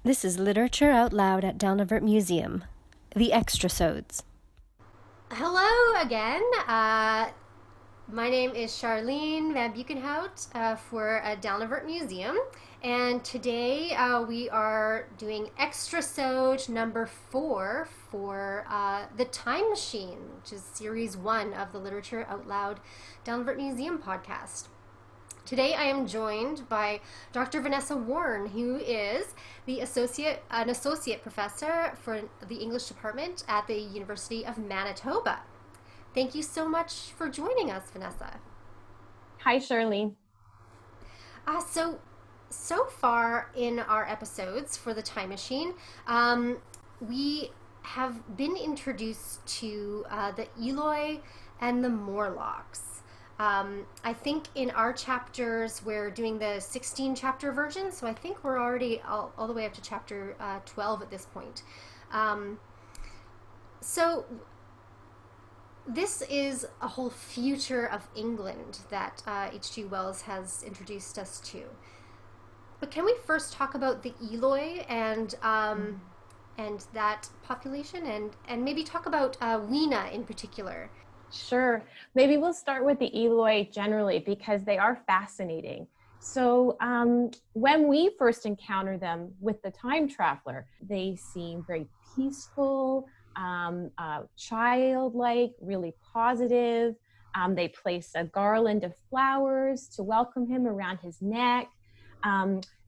This is Literature Out Loud at Downavert Museum, the Extrasodes. Hello again. My name is Charlene Van Buchenhout for Downavert Museum, and today we are doing Extrasode number 4 for The Time Machine, which is series 1 of the Literature Out Loud Downavert Museum podcast. Today I am joined by Dr. Vanessa Warne, who is an associate professor for the English department at the University of Manitoba. Thank you so much for joining us, Vanessa. Hi, Shirley. So far in our episodes for the Time Machine, we have been introduced to the Eloy and the Morlocks. I think in our chapters, we're doing the 16 chapter version, so I think we're already all the way up to chapter 12 at this point. So this is a whole future of England that H.G. Wells has introduced us to. But can we first talk about the Eloy and that population, and maybe talk about Weena in particular? Sure. Maybe we'll start with the Eloy generally because they are fascinating. So when we first encounter them with the time traveler, they seem very peaceful, childlike, really positive. They place a garland of flowers to welcome him around his neck.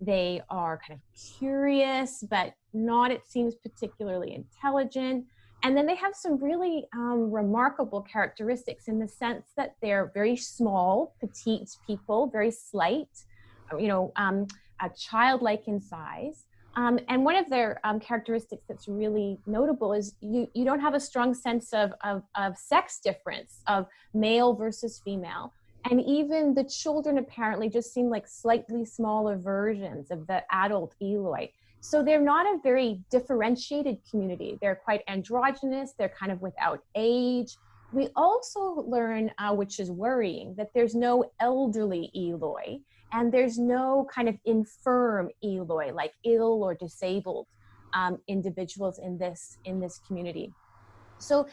They are kind of curious, but not, it seems, particularly intelligent. And then they have some really remarkable characteristics in the sense that they're very small, petite people, very slight, childlike in size. And one of their characteristics that's really notable is you don't have a strong sense of sex difference, of male versus female. And even the children apparently just seem like slightly smaller versions of the adult Eloy. So they're not a very differentiated community. They're quite androgynous. They're kind of without age. We also learn, which is worrying, that there's no elderly Eloy and there's no kind of infirm Eloy, like ill or disabled individuals in this community. So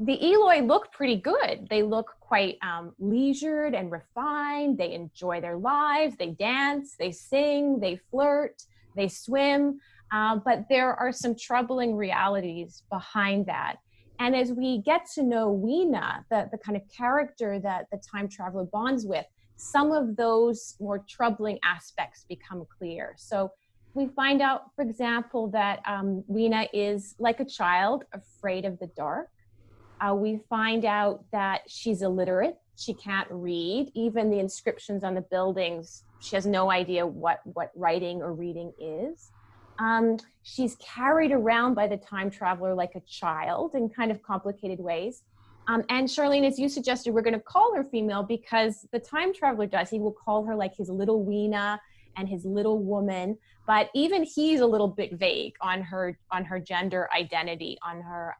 the Eloy look pretty good. They look quite leisured and refined. They enjoy their lives. They dance, they sing, they flirt, they swim, but there are some troubling realities behind that. And as we get to know Weena, the kind of character that the time traveler bonds with, some of those more troubling aspects become clear. So we find out, for example, that Weena is like a child, afraid of the dark. We find out that she's illiterate. She can't read. Even the inscriptions on the buildings, she has no idea what writing or reading is. She's carried around by the time traveler like a child in kind of complicated ways. And Charlene, as you suggested, we're going to call her female because the time traveler does. He will call her like his little Weena and his little woman. But even he's a little bit vague on her gender identity, on her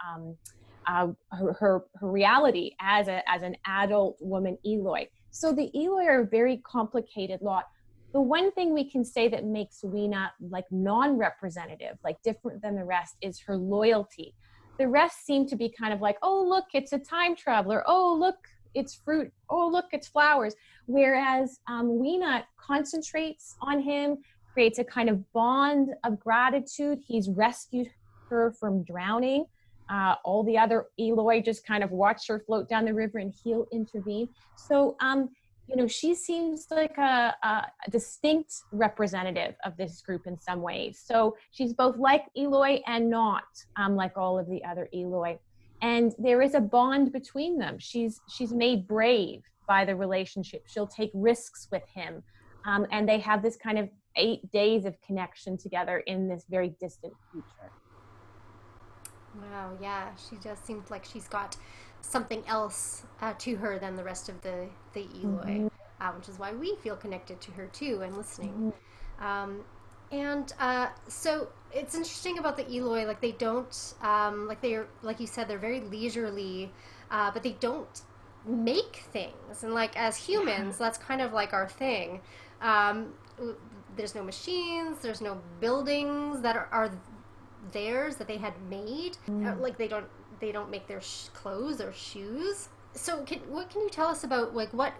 reality as an adult woman Eloy. So the Eloy are a very complicated lot. The one thing we can say that makes Weena like non-representative, like different than the rest, is her loyalty. The rest seem to be kind of like, oh, look, it's a time traveler. Oh, look, it's fruit. Oh, look, it's flowers. Whereas Weena concentrates on him, creates a kind of bond of gratitude. He's rescued her from drowning. All the other Eloy just kind of watch her float down the river and he'll intervene. So, she seems like a distinct representative of this group in some ways. So she's both like Eloy and not like all of the other Eloy. And there is a bond between them. She's made brave by the relationship. She'll take risks with him. And they have this kind of 8 days of connection together in this very distant future. Wow, yeah, she does seem like she's got something else to her than the rest of the Eloy, which is why we feel connected to her too and listening. So it's interesting about the Eloy, like they don't, like you said, they're very leisurely, but they don't make things. And like as humans, that's kind of like our thing. there's no machines, there's no buildings that are theirs that they had made. Like they don't make their clothes or shoes. So what can you tell us about like what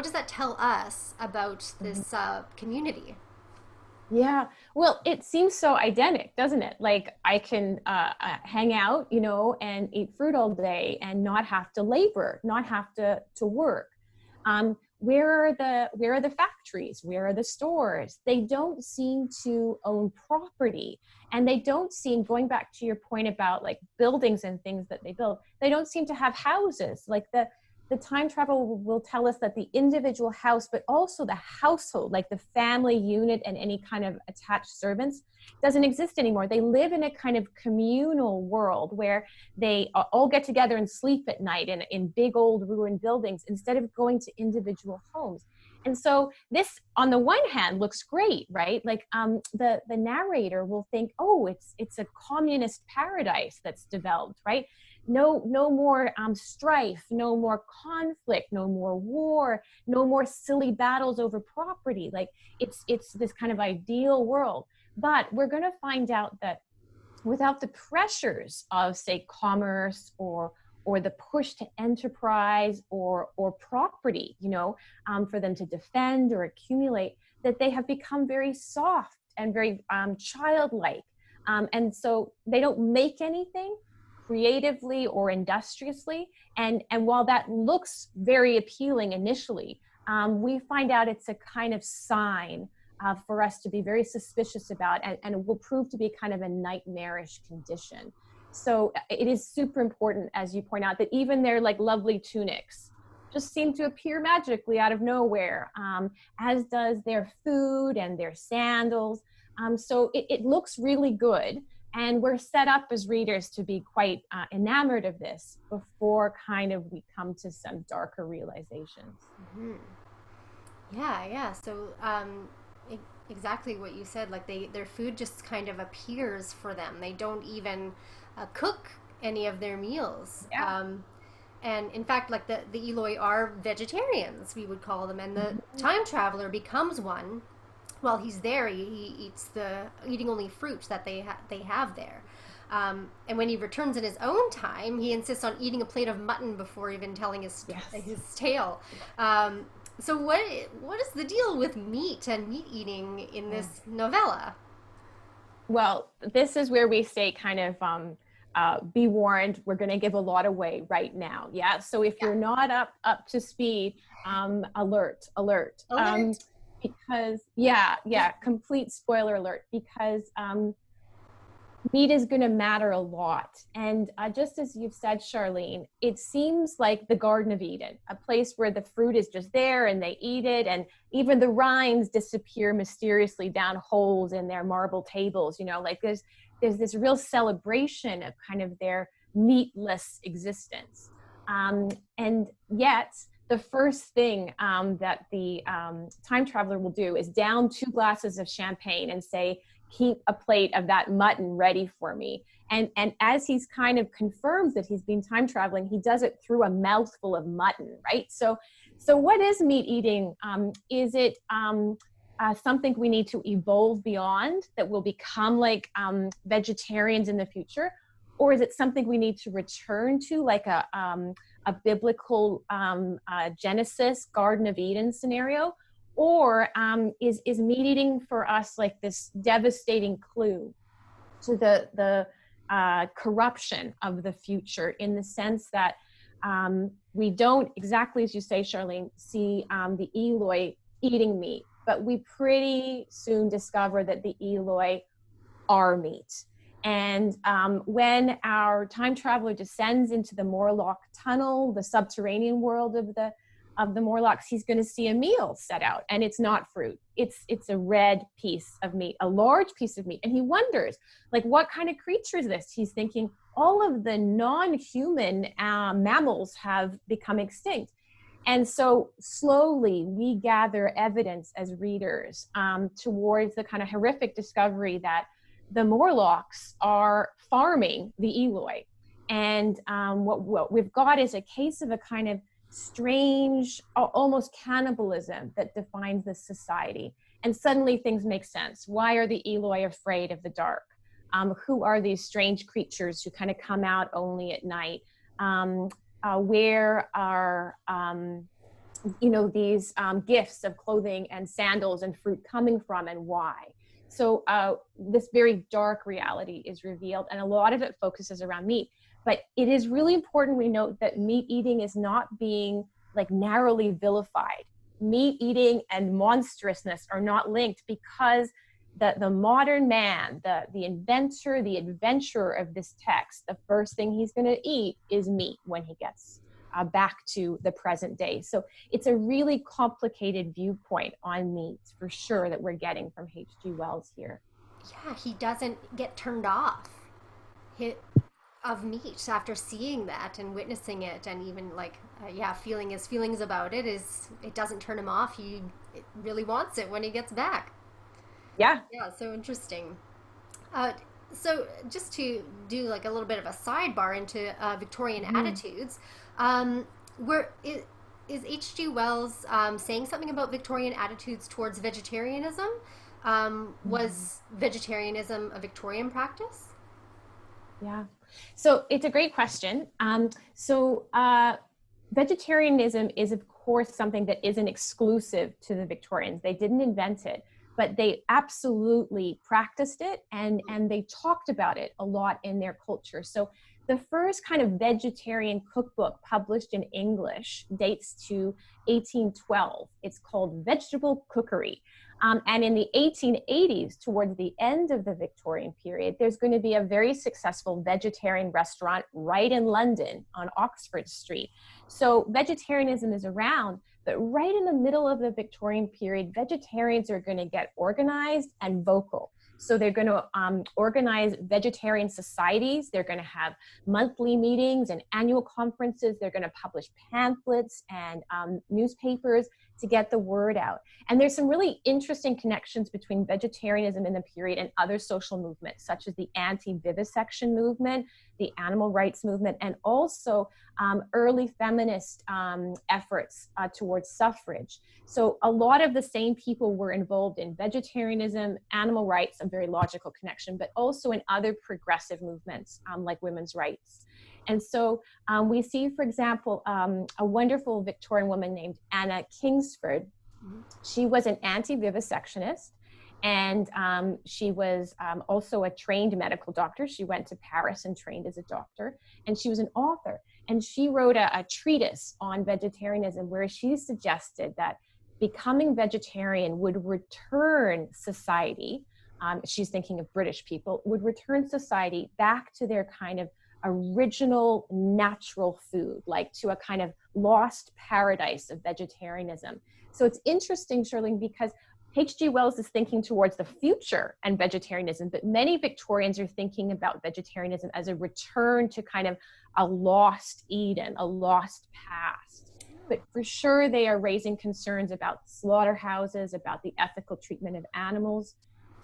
does that tell us about this community? Yeah, well, it seems so idyllic, doesn't it? Like I can hang out, you know, and eat fruit all day and not have to labor, not have to work. Where are the factories? Where are the stores? They don't seem to own property, and they don't seem, going back to your point about like buildings and things that they build, they don't seem to have houses. Like the time travel will tell us that the individual house, but also the household, like the family unit and any kind of attached servants, doesn't exist anymore. They live in a kind of communal world where they all get together and sleep at night in big old ruined buildings instead of going to individual homes. And so this, on the one hand, looks great, right? Like the narrator will think, oh, it's a communist paradise that's developed, right? No more strife, no more conflict, no more war, no more silly battles over property. Like it's this kind of ideal world. But we're going to find out that without the pressures of, say, commerce or the push to enterprise or property, you know, for them to defend or accumulate, that they have become very soft and very childlike. And so they don't make anything creatively or industriously. And while that looks very appealing initially, we find out it's a kind of sign for us to be very suspicious about, and it will prove to be kind of a nightmarish condition. So it is super important, as you point out, that even their like lovely tunics just seem to appear magically out of nowhere, as does their food and their sandals. So it looks really good. And we're set up as readers to be quite enamored of this before kind of we come to some darker realizations. Mm-hmm. Yeah. So exactly what you said. Like their food just kind of appears for them. They don't even cook any of their meals. Yeah. And in fact, like the Eloy are vegetarians, we would call them, and the time traveler becomes one. While he's there, he eats eating only fruits that they have there. And when he returns in his own time, he insists on eating a plate of mutton before even telling his tale. So what is the deal with meat and meat eating in this novella? Well, this is where we say kind of be warned, we're going to give a lot away right now. Yeah. So if you're not up to speed, alert. Because complete spoiler alert, because meat is going to matter a lot. And just as you've said, Charlene, it seems like the Garden of Eden, a place where the fruit is just there and they eat it, and even the rinds disappear mysteriously down holes in their marble tables. You know, like there's this real celebration of kind of their meatless existence. And yet the first thing that the time traveler will do is down 2 glasses of champagne and say, keep a plate of that mutton ready for me. And as he's kind of confirms that he's been time traveling, he does it through a mouthful of mutton, right? So what is meat eating? Is it something we need to evolve beyond, that will become like vegetarians in the future? Or is it something we need to return to, like a biblical Genesis, Garden of Eden scenario? Or is meat eating for us like this devastating clue to the corruption of the future, in the sense that we don't, exactly as you say, Charlene, see the Eloy eating meat, but we pretty soon discover that the Eloy are meat. And when our time traveler descends into the Morlock tunnel, the subterranean world of the Morlocks, he's going to see a meal set out, and it's not fruit. It's a red piece of meat, a large piece of meat. And he wonders, like, what kind of creature is this? He's thinking all of the non-human mammals have become extinct. And so slowly we gather evidence as readers towards the kind of horrific discovery that the Morlocks are farming the Eloy. And what we've got is a case of a kind of strange, almost cannibalism that defines this society. And suddenly things make sense. Why are the Eloy afraid of the dark? Who are these strange creatures who kind of come out only at night? Where are these gifts of clothing and sandals and fruit coming from, and why? So this very dark reality is revealed, and a lot of it focuses around meat. But it is really important we note that meat eating is not being like narrowly vilified. Meat eating and monstrousness are not linked, because the modern man, the inventor, the adventurer of this text, the first thing he's going to eat is meat when he gets back to the present day. So it's a really complicated viewpoint on meat, for sure, that we're getting from H.G. Wells here. Yeah, he doesn't get turned off of meat after seeing that and witnessing it, and even like feeling his feelings about it. It doesn't turn him off. He really wants it when he gets back. Yeah. Yeah, so interesting. So just to do like a little bit of a sidebar into Victorian attitudes, where is H.G. Wells saying something about Victorian attitudes towards vegetarianism? Was vegetarianism a Victorian practice? Yeah. So it's a great question. Vegetarianism is, of course, something that isn't exclusive to the Victorians. They didn't invent it, but they absolutely practiced it, and they talked about it a lot in their culture. So the first kind of vegetarian cookbook published in English dates to 1812. It's called Vegetable Cookery. And in the 1880s, towards the end of the Victorian period, there's going to be a very successful vegetarian restaurant right in London on Oxford Street. So vegetarianism is around, but right in the middle of the Victorian period, vegetarians are going to get organized and vocal. So they're going to organize vegetarian societies. They're going to have monthly meetings and annual conferences. They're going to publish pamphlets and newspapers to get the word out. And there's some really interesting connections between vegetarianism in the period and other social movements, such as the anti-vivisection movement, the animal rights movement, and also early feminist efforts towards suffrage. So a lot of the same people were involved in vegetarianism, animal rights, a very logical connection, but also in other progressive movements like women's rights. And so we see, for example, a wonderful Victorian woman named Anna Kingsford. She was an anti-vivisectionist, and she was also a trained medical doctor. She went to Paris and trained as a doctor, and she was an author. And she wrote a treatise on vegetarianism where she suggested that becoming vegetarian would return society, she's thinking of British people, would return society back to their kind of original natural food, like to a kind of lost paradise of vegetarianism. So it's interesting, Charlene, because H.G. Wells is thinking towards the future and vegetarianism, but many Victorians are thinking about vegetarianism as a return to kind of a lost Eden, a lost past. But for sure, they are raising concerns about slaughterhouses, about the ethical treatment of animals.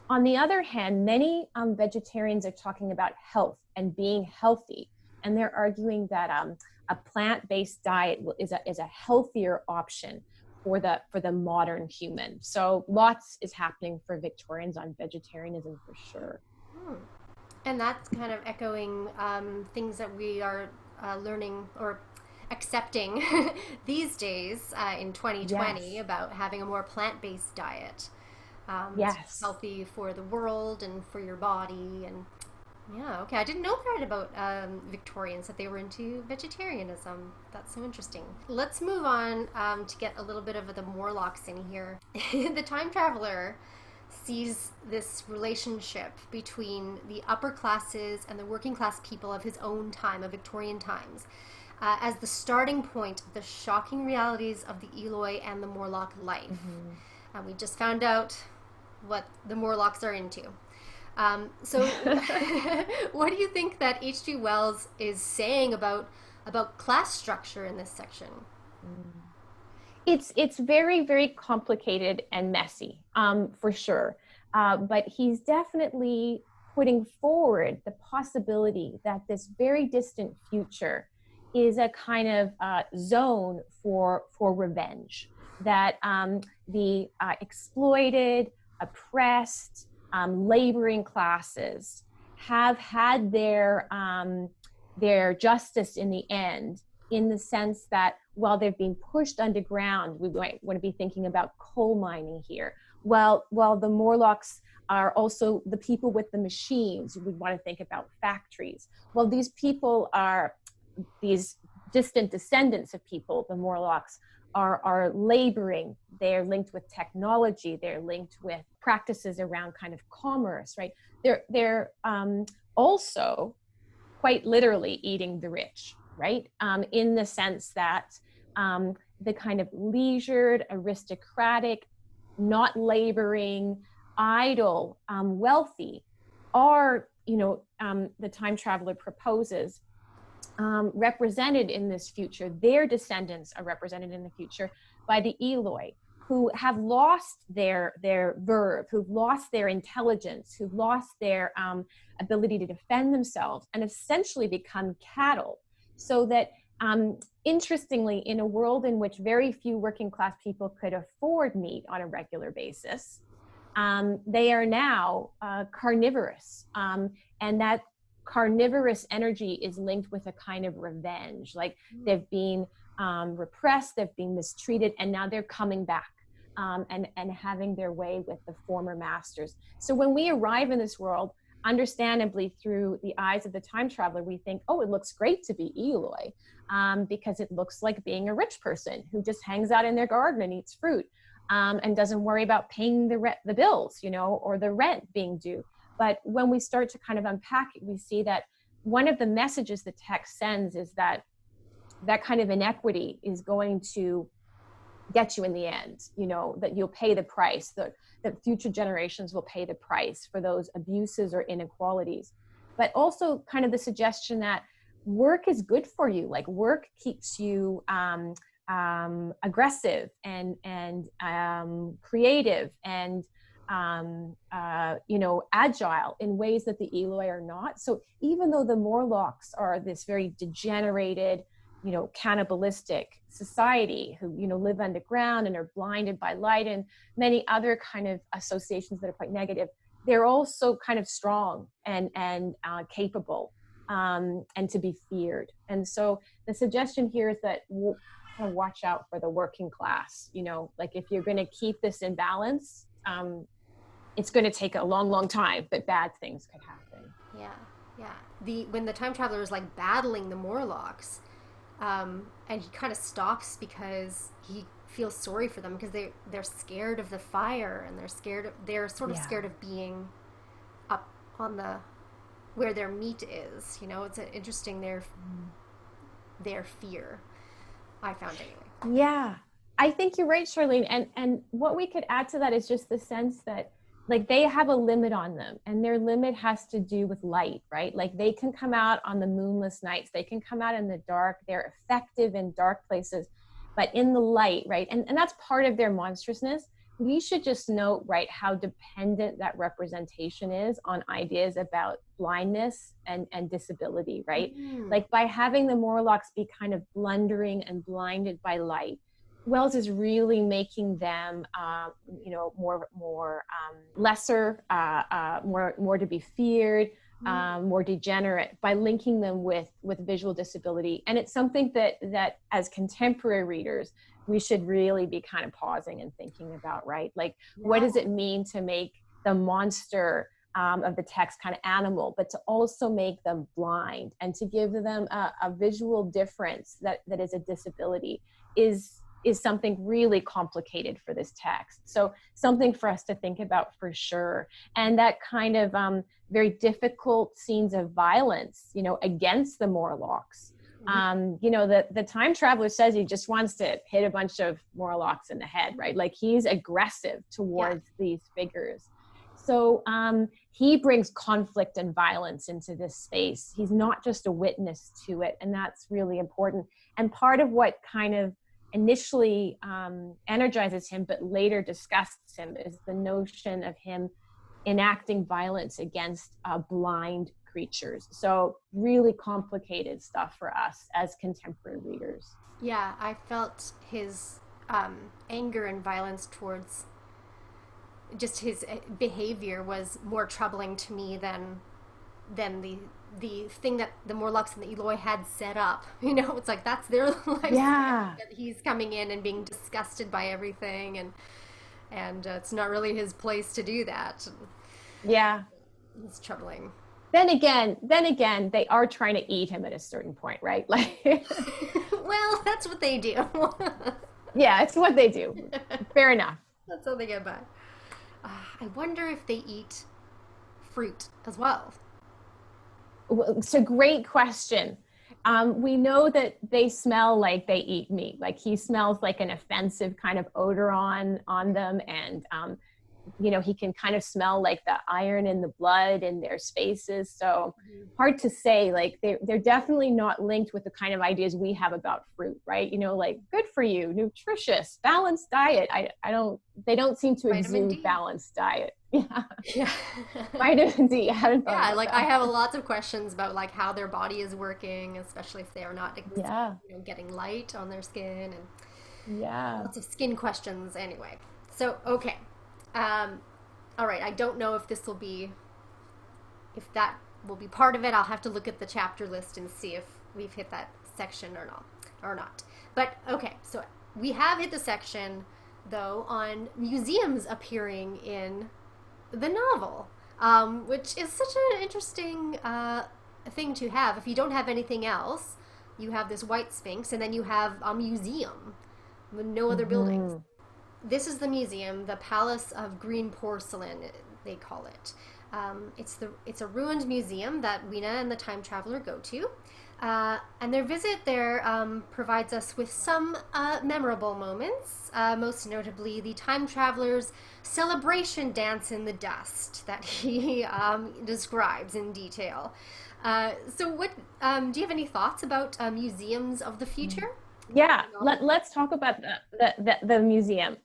On the other hand, many vegetarians are talking about health and being healthy, and they're arguing that a plant-based diet is a healthier option for the modern human. So lots is happening for Victorians on vegetarianism, for sure. And that's kind of echoing things that we are learning or accepting these days in 2020 Yes. about having a more plant-based diet. Yes. It's healthy for the world and for your body. And yeah, okay. I didn't know that about Victorians, that they were into vegetarianism. That's so interesting. Let's move on to get a little bit of the morlocks in here. The time traveler sees this relationship between the upper classes and the working class people of his own time, of Victorian times, as the starting point of the shocking realities of the Eloy and the Morlock life. And we just found out what the Morlocks are into. So what do you think that H.G. Wells is saying about class structure in this section? It's very, very complicated and messy, for sure. But he's definitely putting forward the possibility that this very distant future is a kind of zone for revenge, that the exploited, oppressed, laboring classes have had their justice in the end, in the sense that while they've been pushed underground, we might want to be thinking about coal mining here. While the Morlocks are also the people with the machines, we want to think about factories. Well, these people are these distant descendants of people, the Morlocks, are laboring. They're linked with technology. They're linked with practices around kind of commerce, right? They're also quite literally eating the rich, right? In the sense that the kind of leisured, aristocratic, not laboring, idle, wealthy are, the time traveler proposes, represented in this future. Their descendants are represented in the future by the Eloy, who have lost their verve, who've lost their intelligence, who've lost their ability to defend themselves, and essentially become cattle. So that, interestingly, in a world in which very few working class people could afford meat on a regular basis, they are now carnivorous, and that carnivorous energy is linked with a kind of revenge. Like, they've been repressed, they've been mistreated, and now they're coming back and having their way with the former masters. So when we arrive in this world, understandably through the eyes of the time traveler, we think, oh, it looks great to be Eloy, because it looks like being a rich person who just hangs out in their garden and eats fruit, and doesn't worry about paying the bills, or the rent being due. But when we start to kind of unpack it, we see that one of the messages the text sends is that kind of inequity is going to get you in the end, that you'll pay the price, that future generations will pay the price for those abuses or inequalities. But also kind of the suggestion that work is good for you. Like, work keeps you aggressive and creative and agile in ways that the Eloy are not. So even though the Morlocks are this very degenerated, cannibalistic society who, live underground and are blinded by light and many other kind of associations that are quite negative, they're also kind of strong and capable, and to be feared. And so the suggestion here is that we'll kind of watch out for the working class, like, if you're going to keep this in balance, it's going to take a long, long time, but bad things could happen. Yeah. When the time traveler is like battling the Morlocks, and he kind of stops because he feels sorry for them, because they're scared of the fire, and they're sort of scared of being up on where their meat is. It's interesting their fear, I found anyway. Yeah, I think you're right, Charlene. And what we could add to that is just the sense that, like, they have a limit on them, and their limit has to do with light, right? Like, they can come out on the moonless nights, they can come out in the dark, they're effective in dark places, but in the light, right? And that's part of their monstrousness. We should just note, right, how dependent that representation is on ideas about blindness and disability, right? Like, by having the Morlocks be kind of blundering and blinded by light, Wells is really making them, more lesser, more to be feared, more degenerate, by linking them with visual disability. And it's something that as contemporary readers, we should really be kind of pausing and thinking about, right? Like, what does it mean to make the monster of the text kind of animal, but to also make them blind and to give them a visual difference that is a disability is something really complicated for this text. So something for us to think about for sure. And that kind of very difficult scenes of violence, against the Morlocks. The time traveler says he just wants to hit a bunch of Morlocks in the head, right? Like, he's aggressive towards these figures. So he brings conflict and violence into this space. He's not just a witness to it, and that's really important. And part of what kind of initially energizes him, but later disgusts him, is the notion of him enacting violence against blind creatures. So really complicated stuff for us as contemporary readers. Yeah, I felt his anger and violence towards just his behavior was more troubling to me than the thing that the Morlocks and the Eloy had set up. You know, it's like that's their life. Yeah. That he's coming in and being disgusted by everything, and it's not really his place to do that. Yeah. It's troubling. Then again, they are trying to eat him at a certain point, right? Like, Well, that's what they do. yeah, it's what they do. Fair enough. That's how they get by. I wonder if they eat fruit as well. Well, it's a great question. We know that they smell like they eat meat. Like he smells like an offensive kind of odor on them, and he can kind of smell like the iron in the blood in their spaces. So hard to say. Like they're definitely not linked with the kind of ideas we have about fruit, right? Like good for you, nutritious, balanced diet. They don't seem to Vitamin exude D. balanced diet. Yeah. Yeah. Vitamin D. I hadn't thought Yeah, about like that. I have lots of questions about like how their body is working, especially if they are not Yeah. getting light on their skin, and Yeah. lots of skin questions anyway. So, okay. All right, I don't know if that will be part of it. I'll have to look at the chapter list and see if we've hit that section or not. But okay, so we have hit the section though on museums appearing in the novel, which is such an interesting thing to have. If you don't have anything else, you have this white sphinx, and then you have a museum with no other buildings. This is the museum, the Palace of Green Porcelain, they call it. It's a ruined museum that Weena and the time traveler go to. And their visit there provides us with some memorable moments, most notably the time traveler's celebration dance in the dust that he describes in detail. So what do you have any thoughts about museums of the future? Yeah, let's talk about the museum,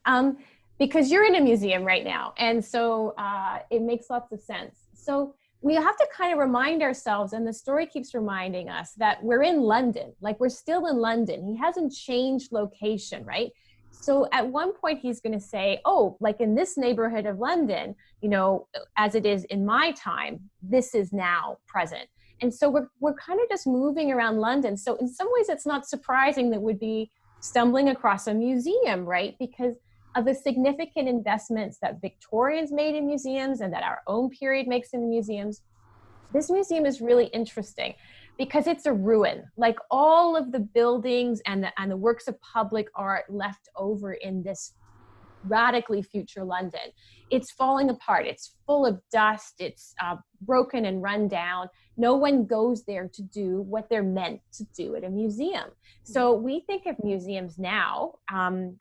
because you're in a museum right now, and so it makes lots of sense. So we have to kind of remind ourselves, and the story keeps reminding us that we're in London, like we're still in London. He hasn't changed location, right? So at one point he's going to say, oh, like in this neighborhood of London, as it is in my time, this is now present. And so we're kind of just moving around London. So in some ways, it's not surprising that we'd be stumbling across a museum, right? Because of the significant investments that Victorians made in museums and that our own period makes in museums. This museum is really interesting because it's a ruin. Like all of the buildings and the works of public art left over in this radically future London, it's falling apart. It's full of dust. It's broken and run down. No one goes there to do what they're meant to do at a museum. So we think of museums now,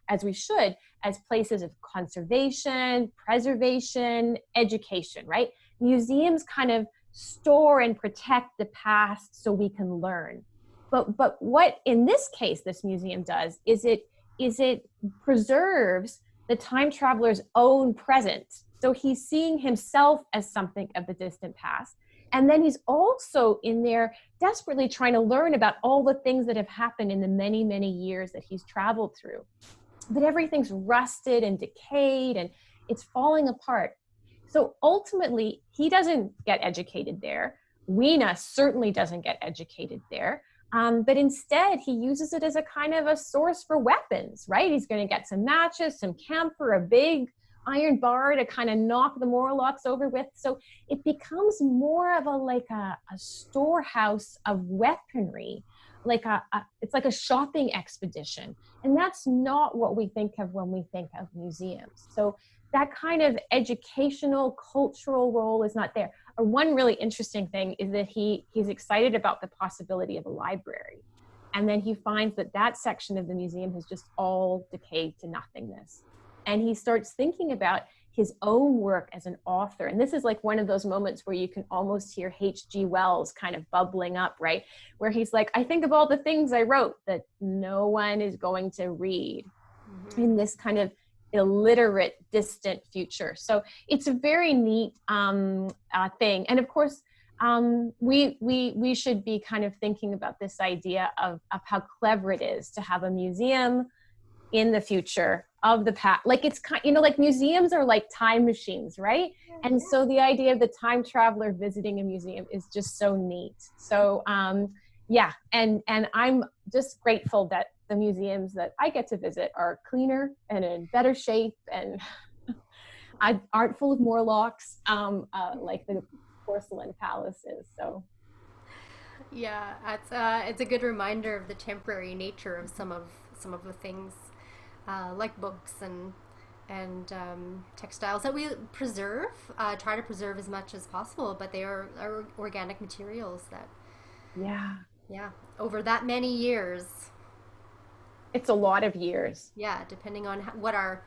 as we should, as places of conservation, preservation, education, right? Museums kind of store and protect the past so we can learn. But what in this case this museum does is it preserves the time traveler's own present. So he's seeing himself as something of the distant past. And then he's also in there desperately trying to learn about all the things that have happened in the many, many years that he's traveled through. But everything's rusted and decayed and it's falling apart. So ultimately, he doesn't get educated there. Weena certainly doesn't get educated there. But instead, he uses it as a kind of a source for weapons, right? He's going to get some matches, some camphor, a big iron bar to kind of knock the Morlocks over with. So it becomes more of a storehouse of weaponry, it's like a shopping expedition. And that's not what we think of when we think of museums. So that kind of educational, cultural role is not there. One really interesting thing is that he's excited about the possibility of a library. And then he finds that section of the museum has just all decayed to nothingness. And he starts thinking about his own work as an author. And this is like one of those moments where you can almost hear H.G. Wells kind of bubbling up, right? Where he's like, I think of all the things I wrote that no one is going to read in this kind of illiterate, distant future. So it's a very neat thing. And of course, we should be kind of thinking about this idea of how clever it is to have a museum in the future of the past. Like it's kind, you know, like museums are like time machines, right? And so the idea of the time traveler visiting a museum is just so neat. So yeah, and I'm just grateful that the museums that I get to visit are cleaner and in better shape and aren't full of morlocks like the porcelain palaces. So Yeah, it's a good reminder of the temporary nature of some of the things, like books and textiles that we preserve, try to preserve as much as possible, but they are organic materials that, yeah, over that many years. It's a lot of years. Yeah, depending on what our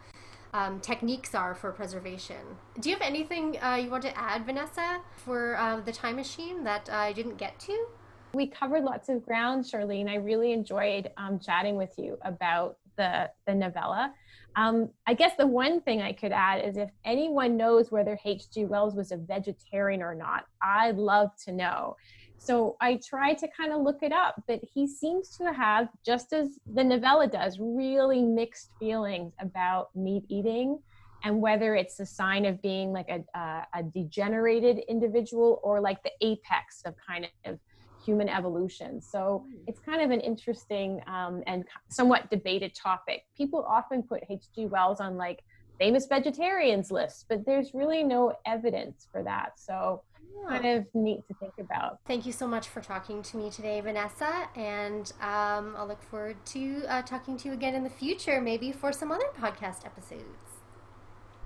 techniques are for preservation. Do you have anything you want to add, Vanessa, for the time machine that I didn't get to? We covered lots of ground, Charlene. I really enjoyed chatting with you about the novella. I guess the one thing I could add is if anyone knows whether H.G. Wells was a vegetarian or not, I'd love to know. So I tried to kind of look it up, but he seems to have, just as the novella does, really mixed feelings about meat eating and whether it's a sign of being like a degenerated individual or like the apex of kind of human evolution. So it's kind of an interesting and somewhat debated topic. People often put H.G. Wells on like famous vegetarians lists, but there's really no evidence for that. So kind of neat to think about. Thank you so much for talking to me today, Vanessa, and I'll look forward to talking to you again in the future, maybe for some other podcast episodes.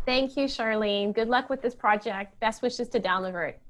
Thank you, Charlene. Good luck with this project. Best wishes to Down the Vert.